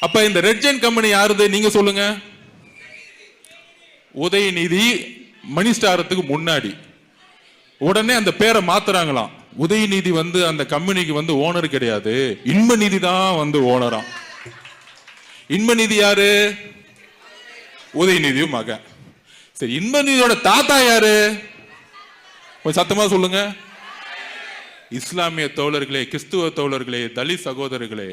அப்ப இந்த red Jain company யாருது நீங்க சொல்லுங்க. உதயநிதி மணி ஸ்டாரத்துக்கு முன்னாடி உடனே அந்த பேரை மாத்துறாங்களாம். உதயநிதி அந்த கம்பெனிக்கு ஓனர் கிடையாது, இன்பநிதி தான் ஓனராம். இன்பநிதி யாரு? உதயநிதியும் மகன். சரி, இன்பநிதியோட தாத்தா யாரு? கொஞ்சம் சத்தமா சொல்லுங்க. இஸ்லாமிய தோழர்களே, கிறிஸ்துவ தோழர்களே, தலித் சகோதரர்களே,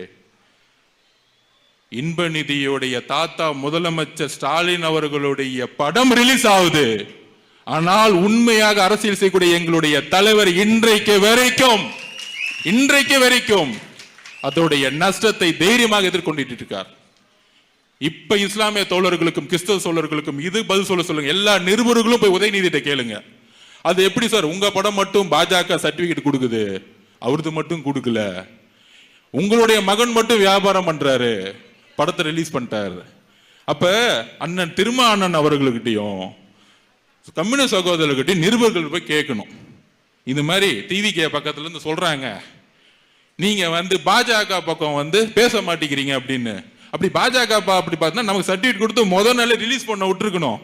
இன்பநிதியுடைய தாத்தா முதலமைச்சர் ஸ்டாலின் அவர்களுடைய படம் ரிலீஸ் ஆகுது. ஆனால் உண்மையாக அரசியல் செய்யக்கூடிய எங்களுடைய தலைவர் இன்றைக்கு வரைக்கும் அதோடைய நஷ்டத்தை தைரியமாக எதிர்கொண்டு இருக்கார். இப்ப இஸ்லாமிய தோழர்களுக்கும் கிறிஸ்தவ தோழர்களுக்கும் இது பதில் சொல்லுங்க. எல்லா நிருபர்களும் போய் உதயநிதிட்ட கேளுங்க. அது எப்படி சார் உங்க படம் மட்டும் பாஜக சர்டிபிகேட் கொடுக்குது, அவரது மட்டும் கொடுக்கல, உங்களுடைய மகன் மட்டும் வியாபாரம் பண்றாரு, படத்தை ரிலீஸ் பண்ணிட்டாரு. அப்ப அண்ணன் திருமாவளவன் அவர்களுக்கிட்டையும் கம்யூனிஸ்ட் சகோதரர்கிட்டையும் நிருபர்கள் போய் கேட்கணும். இந்த மாதிரி டிவிகே பக்கத்துல இருந்து சொல்றாங்க, நீங்க பாஜக பக்கம் பேச மாட்டேங்கிறீங்க அப்படின்னு. அப்படி பாஜக அப்படி பார்த்தா நமக்கு சர்டிபிகேட் கொடுத்து முதல் நாளே ரிலீஸ் பண்ண விட்டுருக்கணும்.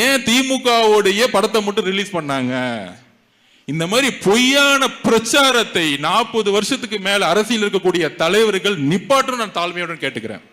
ஏன் திமுகவுடைய படத்தை மட்டும் ரிலீஸ் பண்ணாங்க? இந்த மாதிரி பொய்யான பிரச்சாரத்தை 40 வருஷத்துக்கு மேல அரசியல் இருக்கக்கூடிய தலைவர்கள் நிப்பாட்டும் நான் தாழ்மையுடன் கேட்டுக்கிறேன்.